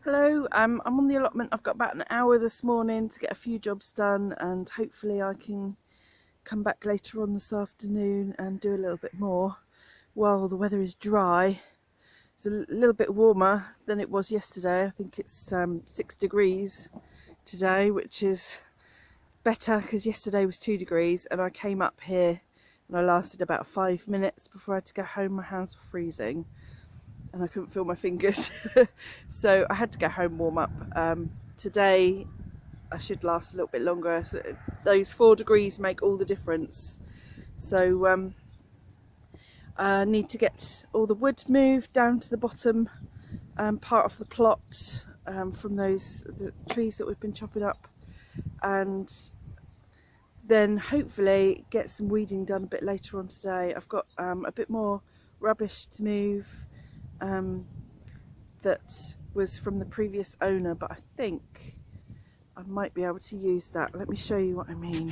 Hello, I'm on the allotment. I've got about an hour this morning to get a few jobs done, and hopefully I can come back later on this afternoon and do a little bit more while the weather is dry. It's a little bit warmer than it was yesterday. I think it's 6 degrees today, which is better because yesterday was 2 degrees and I came up here and I lasted about 5 minutes before I had to go home. My hands were freezing and I couldn't feel my fingers so I had to go home, warm up. Today I should last a little bit longer. So those 4 degrees make all the difference. So I need to get all the wood moved down to the bottom part of the plot from the trees that we've been chopping up, and then hopefully get some weeding done a bit later on today. I've got a bit more rubbish to move that was from the previous owner, but I think I might be able to use that. Let me show you what I mean.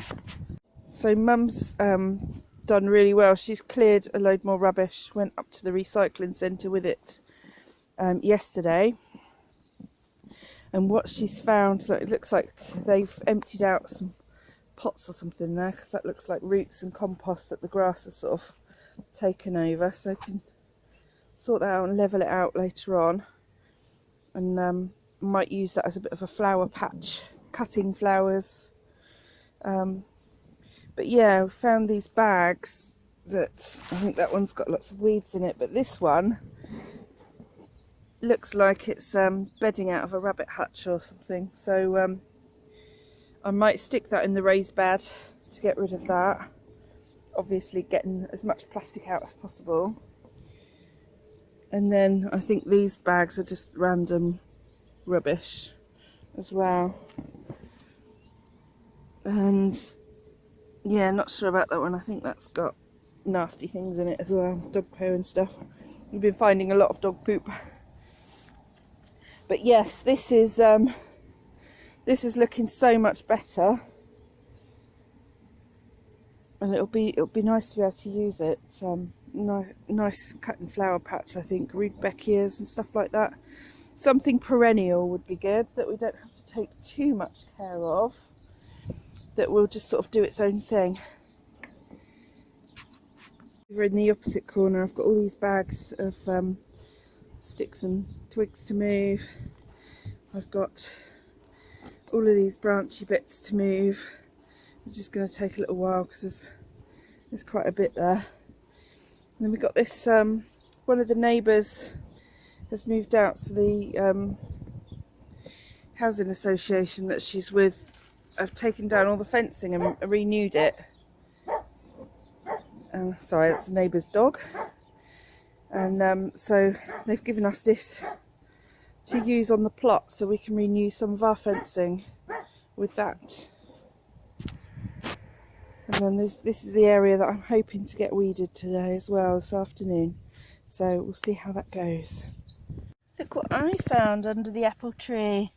So Mum's done really well. She's cleared a load more rubbish, went up to the recycling centre with it yesterday, and what she's found, so it looks like they've emptied out some pots or something there, because that looks like roots and compost that the grass has sort of taken over, so I can sort that out and level it out later on, and might use that as a bit of a flower patch, cutting flowers. But yeah, we found these bags that I think that one's got lots of weeds in it, but this one looks like it's bedding out of a rabbit hutch or something. So I might stick that in the raised bed to get rid of that, obviously getting as much plastic out as possible. And then I think these bags are just random rubbish as well. And yeah, not sure about that one. I think that's got nasty things in it as well, dog poo and stuff. We've been finding a lot of dog poop. But yes, this is looking so much better, and it'll be nice to be able to use it. Nice cutting flower patch, I think, rudbeckias and stuff like that. Something perennial would be good, that we don't have to take too much care of, that will just sort of do its own thing. Over in the opposite corner, I've got all these bags of sticks and twigs to move. I've got all of these branchy bits to move, which is going to take a little while because there's quite a bit there. And then we've got this, one of the neighbours has moved out, so the housing association that she's with have taken down all the fencing and renewed it. Sorry, that's the neighbour's dog. And so they've given us this to use on the plot, so we can renew some of our fencing with that. And then this is the area that I'm hoping to get weeded today as well, this afternoon. So we'll see how that goes. Look what I found under the apple tree.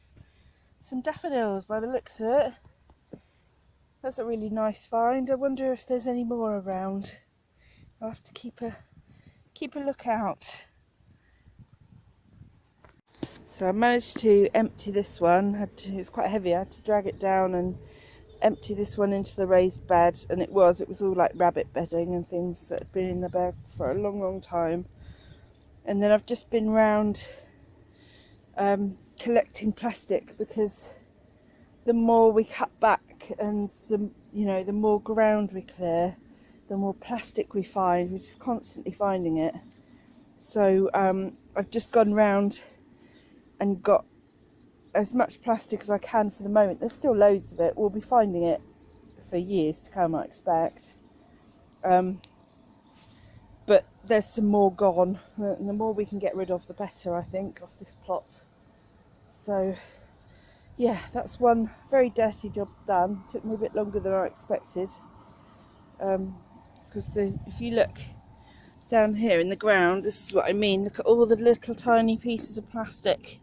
Some daffodils by the looks of it. That's a really nice find. I wonder if there's any more around. I'll have to keep a lookout. So I managed to empty this one. It's quite heavy. I had to drag it down and empty this one into the raised bed, and it was all like rabbit bedding and things that had been in the bed for a long time. And then I've just been round collecting plastic, because the more we cut back and the more ground we clear, the more plastic we find. We're just constantly finding it. So I've just gone round and got as much plastic as I can for the moment. There's still loads of it. We'll be finding it for years to come, I expect. But there's some more gone, and the more we can get rid of, the better, I think, off this plot. So yeah, that's one very dirty job done. Took me a bit longer than I expected, because if you look down here in the ground, this is what I mean. Look at all the little tiny pieces of plastic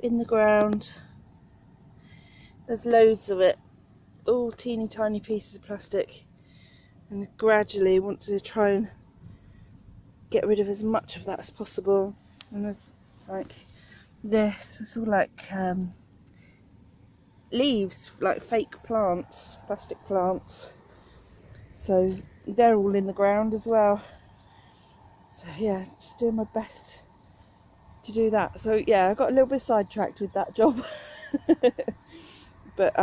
in the ground. There's loads of it, all teeny tiny pieces of plastic, and gradually want to try and get rid of as much of that as possible. And there's like this. It's all like leaves, like fake plants, plastic plants. So they're all in the ground as well. So yeah, just doing my best to do that. So yeah, I got a little bit sidetracked with that job. But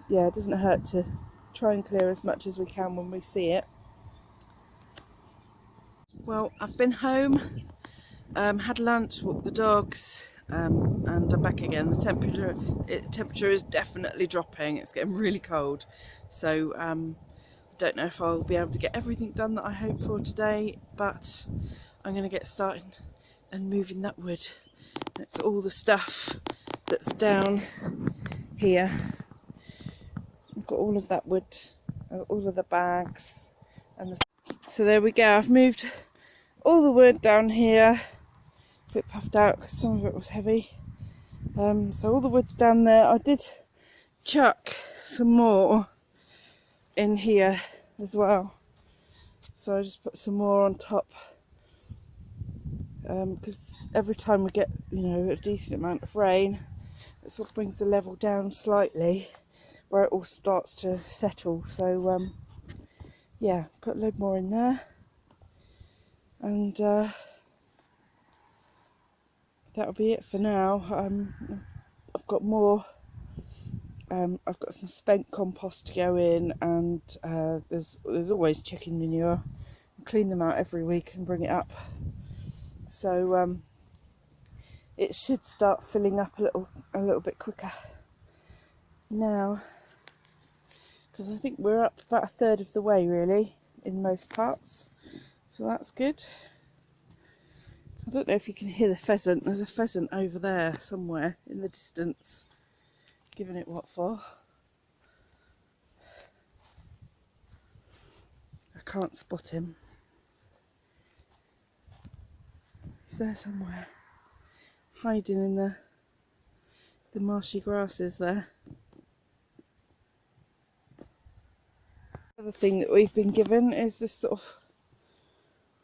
yeah, it doesn't hurt to try and clear as much as we can when we see it. Well, I've been home, had lunch, walked the dogs, and I'm back again. The temperature is definitely dropping. It's getting really cold, so don't know if I'll be able to get everything done that I hope for today, but I'm going to get started and moving that wood. That's all the stuff that's down here. I've got all of that wood, all of the bags, and so there we go. I've moved all the wood down here, a bit puffed out because some of it was heavy. So all the wood's down there. I did chuck some more in here as well, so I just put some more on top, because every time we get, you know, a decent amount of rain, that's what brings the level down slightly, where it all starts to settle. So yeah, put a load more in there, and that'll be it for now. I've got more. I've got some spent compost to go in, and there's always chicken manure. I clean them out every week and bring it up, so it should start filling up a little bit quicker now, because I think we're up about a third of the way really in most parts, so that's good. I don't know if you can hear the pheasant. There's a pheasant over there somewhere in the distance, giving it what for. I can't spot him. He's there somewhere, hiding in the marshy grasses there. The other thing that we've been given is this sort of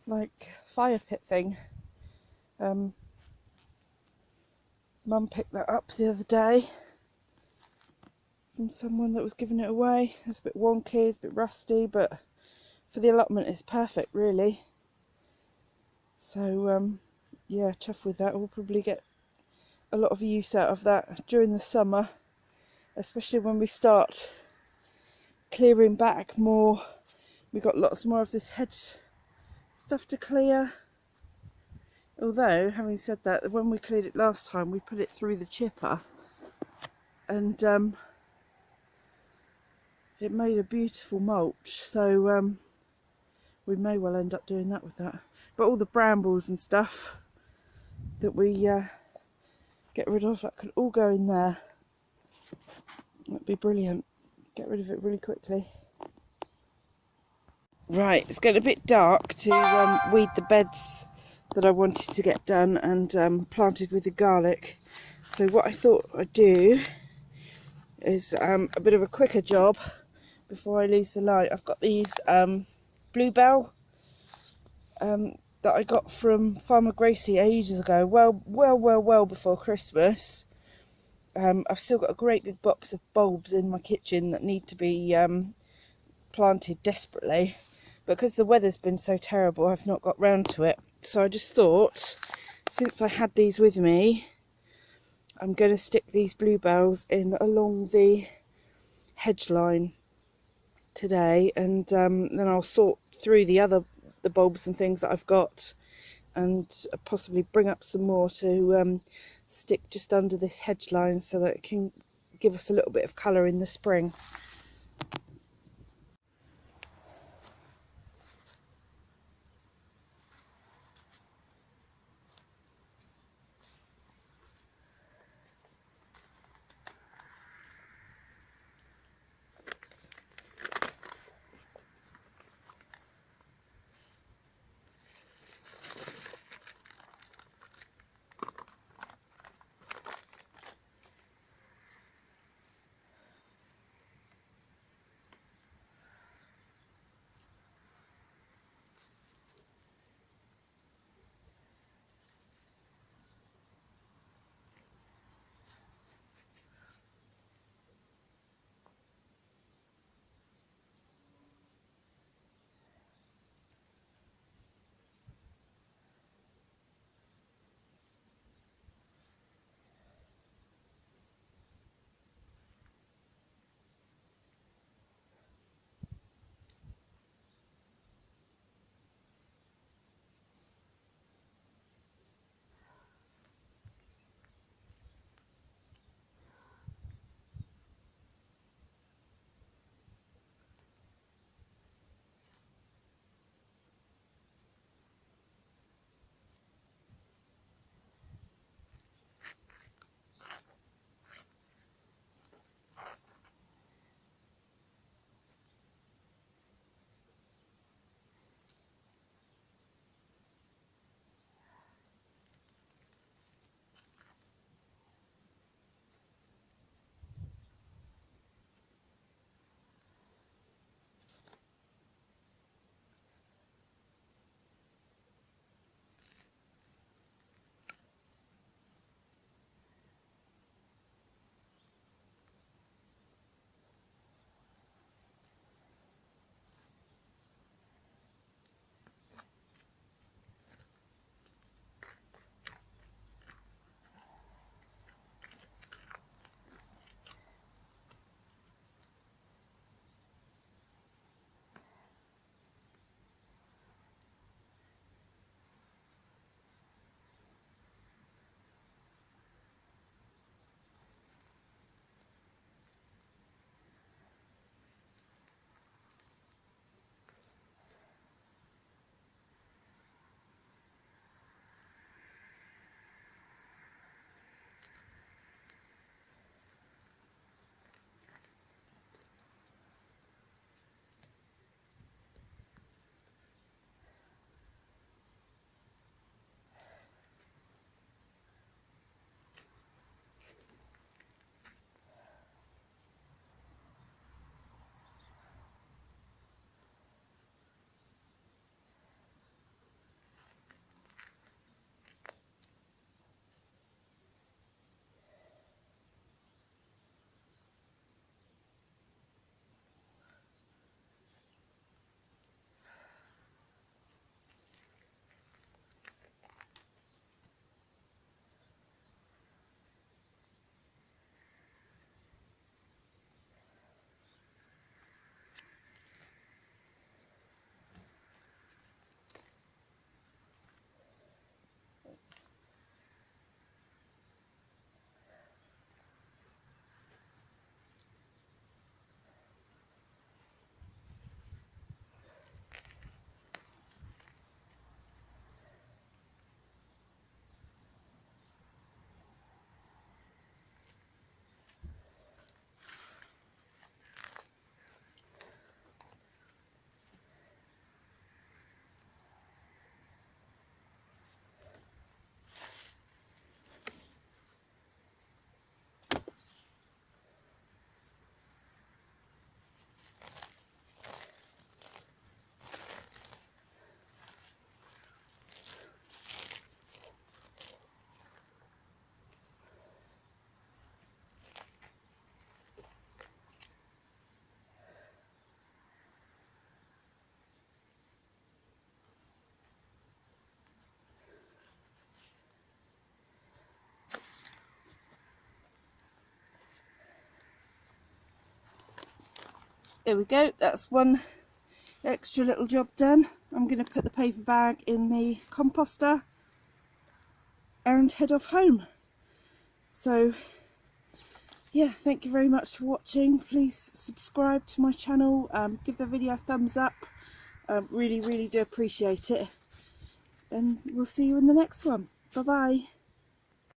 like fire pit thing. Mum picked that up the other day from someone that was giving it away. It's a bit wonky, it's a bit rusty, but for the allotment it's perfect really. So yeah, chuffed with that. We'll probably get a lot of use out of that during the summer, especially when we start clearing back more. We've got lots more of this hedge stuff to clear. Although, having said that, when we cleared it last time, we put it through the chipper, and it made a beautiful mulch, so we may well end up doing that with that. But all the brambles and stuff that we get rid of, that could all go in there. That'd be brilliant. Get rid of it really quickly. Right, it's getting a bit dark to weed the beds that I wanted to get done and planted with the garlic. So what I thought I'd do is a bit of a quicker job before I lose the light. I've got these bluebell that I got from Farmer Gracie ages ago, well before Christmas. I've still got a great big box of bulbs in my kitchen that need to be planted desperately, but because the weather's been so terrible I've not got round to it. So I just thought, since I had these with me, I'm going to stick these bluebells in along the hedge line today, and then I'll sort through the bulbs and things that I've got, and possibly bring up some more to stick just under this hedge line so that it can give us a little bit of colour in the spring. There we go, that's one extra little job done. I'm going to put the paper bag in the composter and head off home. So yeah, thank you very much for watching. Please subscribe to my channel, give the video a thumbs up. Really do appreciate it, and we'll see you in the next one. Bye bye.